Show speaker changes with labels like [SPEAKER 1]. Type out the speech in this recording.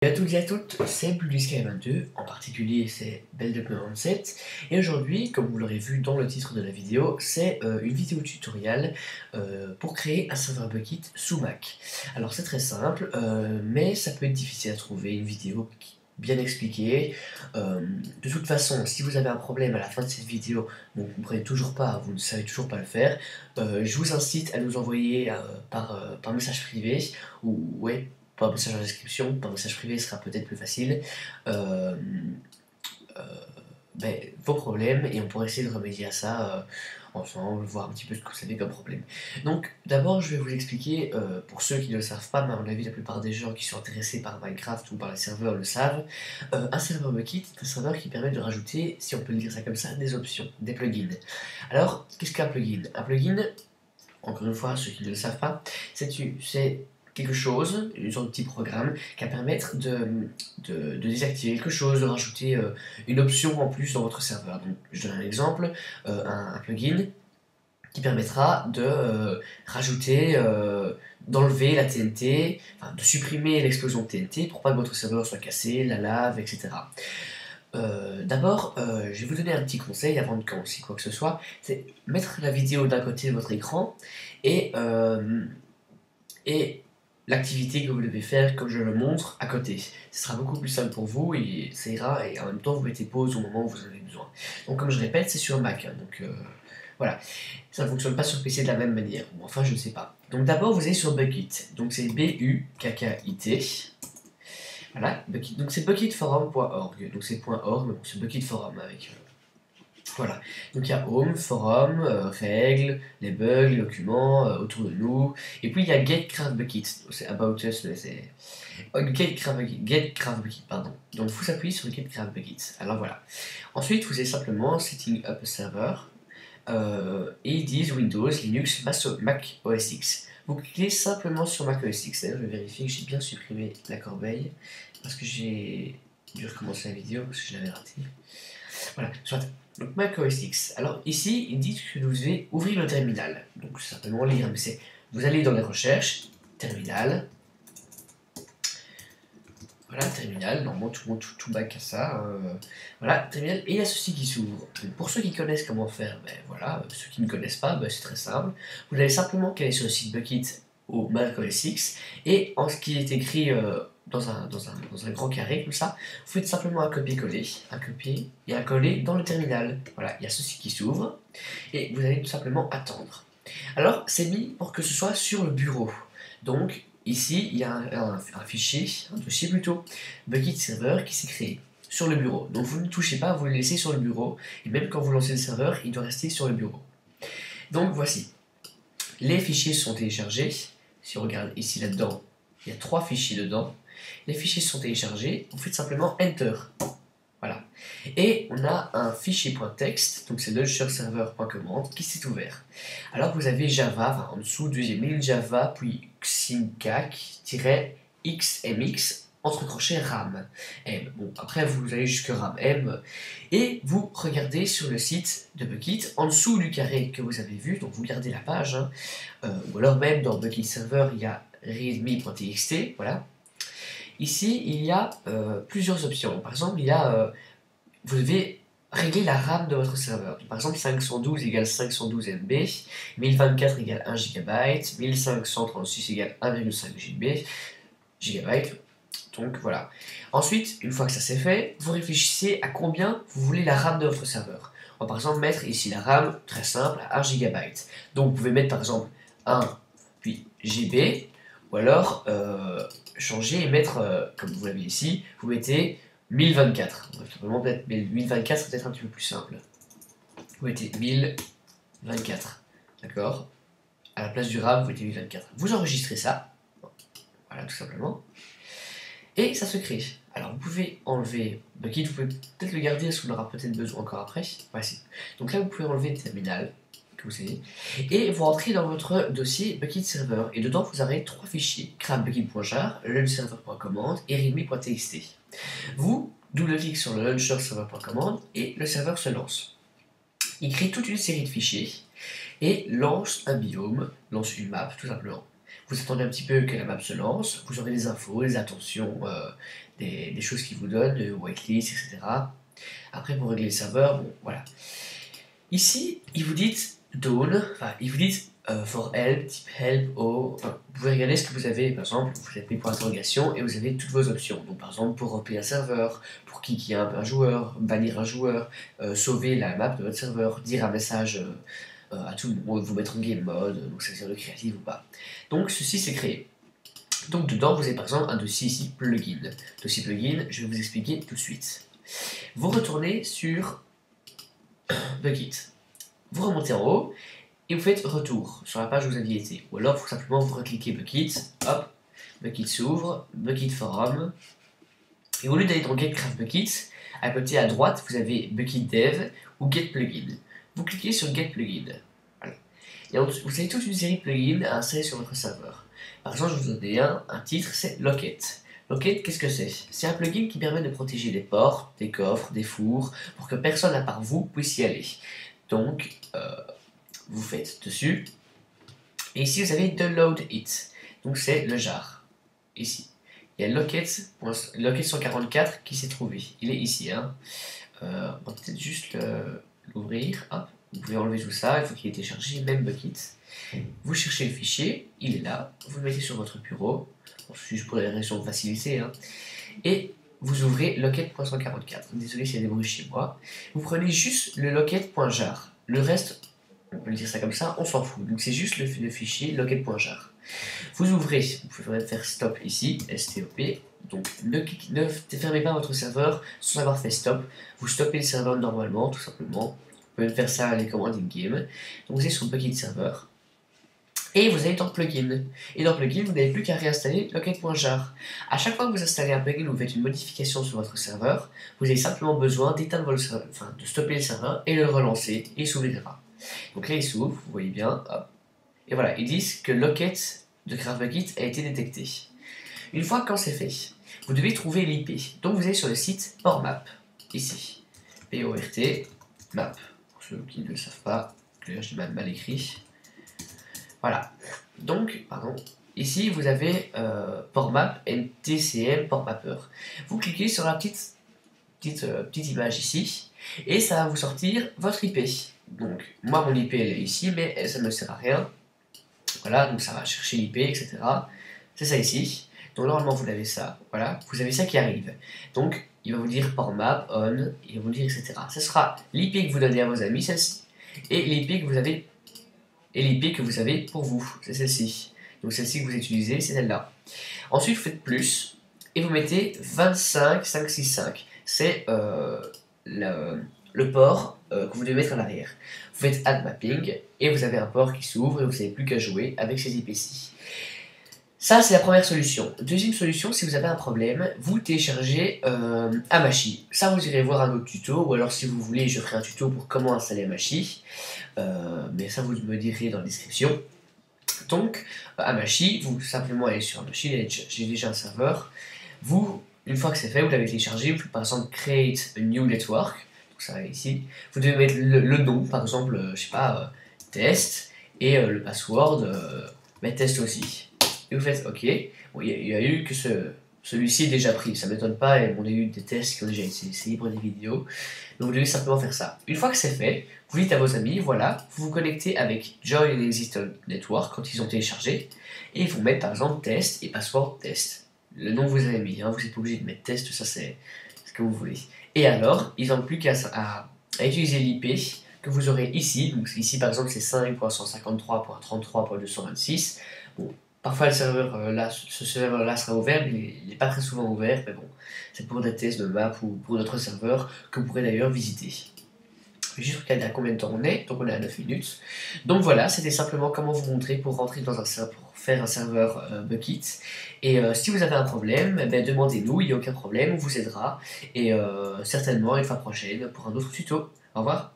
[SPEAKER 1] Salut à toutes et à toutes, c'est BlueSky22, en particulier c'est Belle297, et aujourd'hui, comme vous l'aurez vu dans le titre de la vidéo, c'est une vidéo tutoriel pour créer un serveur Bukkit sous Mac. Alors c'est très simple, mais ça peut être difficile à trouver, une vidéo bien expliquée. De toute façon, si vous avez un problème à la fin de cette vidéo, vous ne comprenez toujours pas, vous ne savez toujours pas le faire, je vous incite à nous envoyer par message privé, ou ouais, par message en description, par message privé sera peut-être plus facile, euh, vos problèmes, et on pourra essayer de remédier à ça ensemble, voir un petit peu ce que vous avez comme problème. Donc d'abord je vais vous expliquer, pour ceux qui ne le savent pas, mais à mon avis la plupart des gens qui sont intéressés par Minecraft ou par les serveurs le savent, un serveur Bukkit est un serveur qui permet de rajouter, si on peut le dire ça comme ça, des options, des plugins. Alors qu'est-ce qu'un plugin? Un plugin, encore une fois, ceux qui ne le savent pas, c'est quelque chose, une sorte de petit programme qui va permettre de désactiver quelque chose, de rajouter une option en plus dans votre serveur. Donc, je donne un exemple, un plugin qui permettra de rajouter, d'enlever la TNT, enfin, de supprimer l'explosion de TNT pour pas que votre serveur soit cassé, la lave, etc. D'abord, je vais vous donner un petit conseil avant de commencer quoi que ce soit, c'est mettre la vidéo d'un côté de votre écran et l'activité que vous devez faire, comme je le montre, à côté. Ce sera beaucoup plus simple pour vous et ça ira, et en même temps vous mettez pause au moment où vous en avez besoin. Donc comme je répète, c'est sur Mac, hein, donc voilà. Ça ne fonctionne pas sur PC de la même manière, ou enfin je ne sais pas. Donc d'abord vous allez sur Bukkit, donc c'est B-U-K-K-I-T. Voilà, Bukkit. Donc c'est bukkitforum.org, donc c'est .org, mais bon, c'est Bukkit Forum avec... voilà, donc il y a Home, Forum, Règles, les bugs, les documents, autour de nous, et puis il y a Get Craft Bukkit, c'est About Us, mais c'est... Get Craft Bukkit, pardon. Donc il faut s'appuyer sur Get Craft Bukkit. Alors voilà. Ensuite, vous avez simplement Setting Up a Server, et ils disent Windows, Linux, Mac OS X. Vous cliquez simplement sur Mac OS X. D'ailleurs, je vais vérifier que j'ai bien supprimé la corbeille, parce que j'ai dû recommencer la vidéo, parce que je l'avais raté. Voilà, soit. Donc Mac OS X. Alors ici, ils disent que vous devez ouvrir le terminal. Donc simplement lire, mais c'est... Vous allez dans les recherches, terminal. Voilà, terminal, normalement tout le monde tout bac à ça. Voilà, terminal, et il y a ceci qui s'ouvre. Pour ceux qui connaissent comment faire, ben voilà, ceux qui ne connaissent pas, ben c'est très simple. Vous allez simplement aller sur le site Bukkit au Mac OS X, et en ce qui est écrit dans un grand carré comme ça, vous faites simplement un copier-coller, un copier et un coller dans le terminal. Voilà, il y a ceci qui s'ouvre, et vous allez tout simplement attendre. Alors, c'est mis pour que ce soit sur le bureau. Donc, ici, il y a un fichier, un dossier plutôt, Bukkit Server qui s'est créé sur le bureau. Donc, vous ne touchez pas, vous le laissez sur le bureau, et même quand vous lancez le serveur, il doit rester sur le bureau. Donc, voici. Les fichiers sont téléchargés. Si on regarde ici là-dedans, il y a 3 fichiers dedans. Les fichiers sont téléchargés, vous faites simplement Enter. Voilà. Et on a un fichier .text, donc c'est launcherserver.command qui s'est ouvert. Alors vous avez Java, enfin, en dessous, deuxième ligne, Java, puis syncac-xmx, entre crochets RAM. M. Bon, après vous allez jusque RAM M, et vous regardez sur le site de Bukkit, en dessous du carré que vous avez vu, donc vous gardez la page, hein, ou alors même dans Bukkit Server, il y a readme.txt, voilà. Ici, il y a plusieurs options. Par exemple, vous devez régler la RAM de votre serveur. Par exemple, 512 égale 512 MB, 1024 égale 1 GB, 1536 égale 1,5 GB. Donc voilà. Ensuite, une fois que ça c'est fait, vous réfléchissez à combien vous voulez la RAM de votre serveur. On va par exemple mettre ici la RAM, très simple, à 1 GB. Donc vous pouvez mettre par exemple 1, puis GB, ou alors changer et mettre, comme vous l'avez ici, vous mettez 1024. Simplement, peut-être 1024, c'est peut-être un petit peu plus simple. Vous mettez 1024. D'accord? À la place du RAM, vous mettez 1024. Vous enregistrez ça. Voilà, tout simplement. Et ça se crée. Alors, vous pouvez enlever Bukkit, vous pouvez peut-être le garder, parce qu'on aura peut-être besoin encore après. Voici. Donc là, vous pouvez enlever le terminal, que vous savez, et vous rentrez dans votre dossier Bukkit Server. Et dedans, vous aurez 3 fichiers, craftbukkit.jar, launcherserver.command et readme.txt. Vous double-cliquez sur le launcherserver.command et le serveur se lance. Il crée toute une série de fichiers et lance un biome, lance une map tout simplement. Vous attendez un petit peu que la map se lance, vous aurez des infos, des attentions, des choses qu'il vous donne, de whitelist, etc. Après, pour régler le serveur, bon, voilà. Ici, il vous dit down, enfin, il vous dit for help, type help, enfin, vous pouvez regarder ce que vous avez, par exemple, vous appuyez pour interrogation et vous avez toutes vos options. Donc, par exemple, pour replier un serveur, pour kicker un joueur, bannir un joueur, sauver la map de votre serveur, dire un message à tout le monde, vous mettre en game mode, donc ça sert de créatif ou pas. Donc, ceci c'est créé. Donc, dedans, vous avez par exemple un dossier ici, plugin. Dossier plugin, je vais vous expliquer tout de suite. Vous retournez sur Bukkit. Vous remontez en haut et vous faites retour sur la page où vous aviez été. Ou alors, il faut simplement vous recliquer Bukkit, hop, Bukkit s'ouvre, Bukkit Forum. Et au lieu d'aller dans Get-Craft Bukkit, à côté à droite, vous avez Bukkit Dev ou Get Plugin. Vous cliquez sur Get Plugin. Voilà. Et ensuite, vous avez toute une série de plugins à installer sur votre serveur. Par exemple, je vous donne un titre, c'est Locket. Locket, qu'est-ce que c'est? C'est un plugin qui permet de protéger les portes, des coffres, des fours, pour que personne à part vous puisse y aller. Donc, vous faites dessus. Et ici, vous avez Download It. Donc, c'est le jar. Ici. Il y a Locket 144 qui s'est trouvé. Il est ici. Hein. On va peut-être juste l'ouvrir. Vous pouvez enlever tout ça. Il faut qu'il ait été chargé, même Bukkit. Vous cherchez le fichier. Il est là. Vous le mettez sur votre bureau. Juste pour les raisons de facilité. Hein. Et vous ouvrez Locket.144. Désolé s'il y a des bruits chez moi. Vous prenez juste le Locket.jar. Le reste, on peut dire ça comme ça, on s'en fout. Donc c'est juste le fichier Locket.jar. Vous ouvrez, vous pouvez faire stop ici, STOP. Donc ne fermez pas votre serveur sans avoir fait stop. Vous stoppez le serveur normalement, tout simplement. Vous pouvez faire ça à les commandes in-game. Donc vous êtes sur Bukkit serveur. Et vous allez dans plugin. Et dans plugin, vous n'avez plus qu'à réinstaller Locket.jar. À chaque fois que vous installez un plugin ou vous faites une modification sur votre serveur, vous avez simplement besoin d'éteindre votre serveur, enfin de stopper le serveur et le relancer, et il s'ouvrira. Donc là, il s'ouvre, vous voyez bien, hop. Et voilà, ils disent que Locket de CraftBukkit a été détecté. Une fois que c'est fait, vous devez trouver l'IP. Donc vous allez sur le site PortMap, ici. P-O-R-T, map. Pour ceux qui ne le savent pas, j'ai mal écrit. Voilà. Donc, pardon, ici vous avez PortMap, NTCM, PortMapper. Vous cliquez sur la petite image ici, et ça va vous sortir votre IP. Donc, moi mon IP elle est ici, mais ça ne me sert à rien. Voilà, donc ça va chercher l'IP, etc. C'est ça ici. Donc normalement vous avez ça, voilà, vous avez ça qui arrive. Donc il va vous dire PortMap, on, il va vous dire etc. Ce sera l'IP que vous donnez à vos amis, celle-ci, et l'IP que vous avez pour vous, c'est celle-ci. Donc celle-ci que vous utilisez, c'est celle-là. Ensuite vous faites plus, et vous mettez 25565. C'est le port que vous devez mettre en arrière. Vous faites Add Mapping et vous avez un port qui s'ouvre et vous n'avez plus qu'à jouer avec ces IP-ci. Ça, c'est la première solution. Deuxième solution, si vous avez un problème, vous téléchargez Hamachi. Ça, vous irez voir un autre tuto, ou alors si vous voulez, je ferai un tuto pour comment installer Hamachi. Mais ça, vous me direz dans la description. Donc, Hamachi, vous simplement allez sur Hamachi, j'ai déjà un serveur. Vous, une fois que c'est fait, vous l'avez téléchargé, vous pouvez par exemple create a new network. Donc ça va ici. Vous devez mettre le nom, par exemple, je sais pas, test, et le password, test aussi. Et vous faites OK. Bon, il y a eu que celui-ci est déjà pris, ça m'étonne pas, et on a eu des tests qui ont déjà été essayés pour des vidéos. Donc vous devez simplement faire ça. Une fois que c'est fait, vous dites à vos amis, voilà, vous vous connectez avec Join an Existing Network quand ils ont téléchargé, et ils vont mettre par exemple test et password test. Le nom que vous avez mis, hein, vous n'êtes pas obligé de mettre test, ça c'est ce que vous voulez. Et alors, ils n'ont plus qu'à utiliser l'IP que vous aurez ici. Donc ici par exemple c'est 5.153.33.226. Bon, parfois ce serveur-là sera ouvert, mais il n'est pas très souvent ouvert, mais bon, c'est pour des tests de map ou pour notre serveur que vous pourrez d'ailleurs visiter. Je vais juste regarder à combien de temps on est, donc on est à 9 minutes. Donc voilà, c'était simplement comment vous montrer pour rentrer dans un serveur, pour faire un serveur Bukkit. Et si vous avez un problème, demandez-nous, il n'y a aucun problème, on vous aidera. Et certainement une fois prochaine pour un autre tuto. Au revoir.